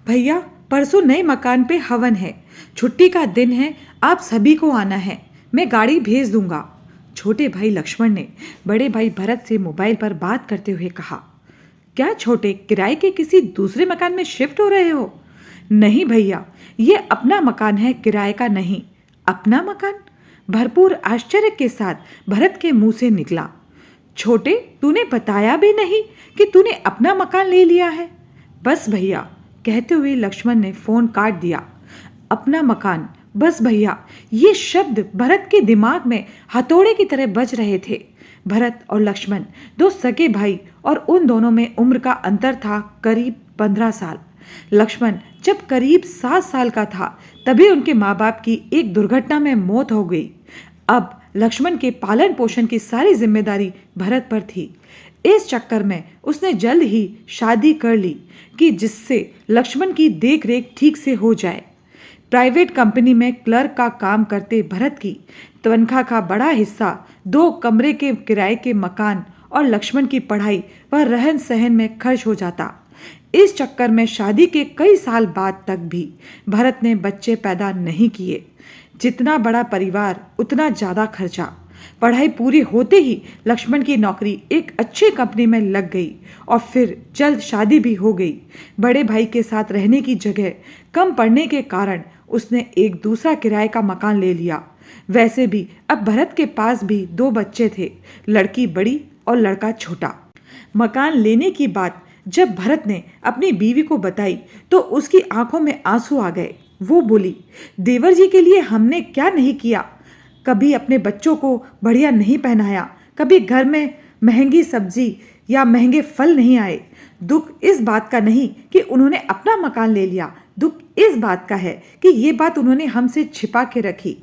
भैया, परसों नए मकान पे हवन है। छुट्टी का दिन है, आप सभी को आना है। मैं गाड़ी भेज दूंगा। छोटे भाई लक्ष्मण ने बड़े भाई भरत से मोबाइल पर बात करते हुए कहा। क्या छोटे, किराए के किसी दूसरे मकान में शिफ्ट हो रहे हो? नहीं भैया, ये अपना मकान है, किराए का नहीं। अपना मकान? भरपूर आश्चर्य के साथ भरत के मुंह से निकला। छोटे, तूने बताया भी नहीं कि तूने अपना मकान ले लिया है। बस भैया, कहते हुए लक्ष्मण ने फोन काट दिया। अपना मकान, बस भैया, ये शब्द भरत के दिमाग में हथौड़े की तरह बज रहे थे। भरत और लक्ष्मण दो सगे भाई और उन दोनों में उम्र का अंतर था करीब 15 साल। लक्ष्मण जब करीब 7 साल का था तभी उनके माँ बाप की एक दुर्घटना में मौत हो गई। अब लक्ष्मण के पालन पोषण की सारी जिम्मेदारी भरत पर थी। इस चक्कर में उसने जल्द ही शादी कर ली कि जिससे लक्ष्मण की देखरेख ठीक से हो जाए। प्राइवेट कंपनी में क्लर्क का काम करते भरत की तनख्वाह का बड़ा हिस्सा 2 कमरे के किराए के मकान और लक्ष्मण की पढ़ाई व रहन सहन में खर्च हो जाता। इस चक्कर में शादी के कई साल बाद तक भी भरत ने बच्चे पैदा नहीं किए। जितना बड़ा परिवार उतना ज़्यादा खर्चा। पढ़ाई पूरी होते ही लक्ष्मण की नौकरी एक अच्छी कंपनी में लग गई और फिर जल्द शादी भी हो गई। बड़े भाई के साथ रहने की जगह कम पड़ने के कारण उसने एक दूसरा किराए का मकान ले लिया। वैसे भी अब भरत के पास भी 2 बच्चे थे, लड़की बड़ी और लड़का छोटा। मकान लेने की बात जब भरत ने अपनी बीवी को बताई तो उसकी आंखों में आंसू आ गए। वो बोली, देवर जी के लिए हमने क्या नहीं किया। कभी अपने बच्चों को बढ़िया नहीं पहनाया, कभी घर में महंगी सब्जी या महंगे फल नहीं आए। दुख इस बात का नहीं कि उन्होंने अपना मकान ले लिया, दुख इस बात का है कि ये बात उन्होंने हमसे छिपा के रखी।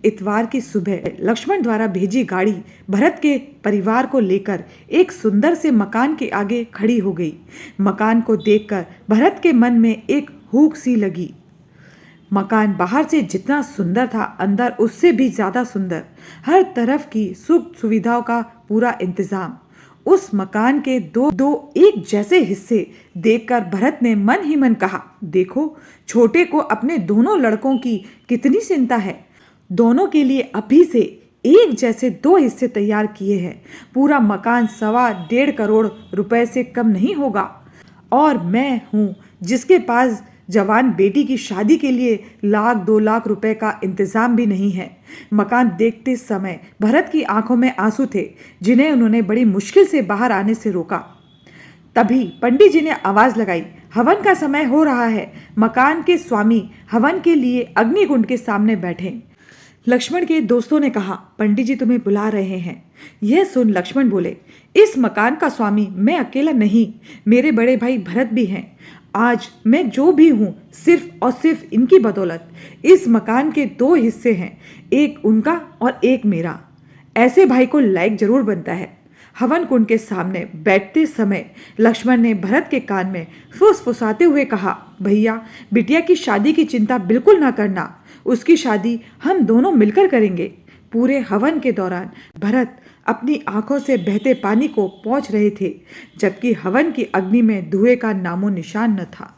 इतवार की सुबह लक्ष्मण द्वारा भेजी गाड़ी भरत के परिवार को लेकर एक सुंदर से मकान के आगे खड़ी हो गई। मकान को देखकर भरत के मन में एक हूक सी लगी। मकान बाहर से जितना सुंदर था, अंदर उससे भी ज्यादा सुंदर। हर तरफ की सुख सुविधाओं का पूरा इंतजाम। उस मकान के दो एक जैसे हिस्से देखकर भरत ने मन ही मन कहा, देखो छोटे को अपने दोनों लड़कों की कितनी चिंता है। दोनों के लिए अभी से एक जैसे 2 हिस्से तैयार किए हैं। पूरा मकान 1.25 करोड़ रुपए से कम नहीं होगा। और मैं हूँ जिसके पास जवान बेटी की शादी के लिए 1-2 लाख रुपए का इंतजाम भी नहीं है। मकान देखते समय भरत की आंखों में आंसू थे, जिन्हें उन्होंने बड़ी मुश्किल से बाहर आने से रोका। तभी पंडित जी ने आवाज लगाई, हवन का समय हो रहा है। मकान के स्वामी हवन के लिए अग्निकुंड के सामने बैठे। लक्ष्मण के दोस्तों ने कहा, पंडित जी तुम्हें बुला रहे हैं। यह सुन लक्ष्मण बोले, इस मकान का स्वामी मैं अकेला नहीं, मेरे बड़े भाई भरत भी हैं। आज मैं जो भी हूँ सिर्फ और सिर्फ इनकी बदौलत। इस मकान के 2 हिस्से हैं, एक उनका और एक मेरा। ऐसे भाई को लायक जरूर बनता है। हवन कुंड के सामने बैठते समय लक्ष्मण ने भरत के कान में फुसफुसाते हुए कहा, भैया बिटिया की शादी की चिंता बिल्कुल ना करना, उसकी शादी हम दोनों मिलकर करेंगे। पूरे हवन के दौरान भरत अपनी आंखों से बहते पानी को पोंछ रहे थे, जबकि हवन की अग्नि में धुएं का नामो निशान न था।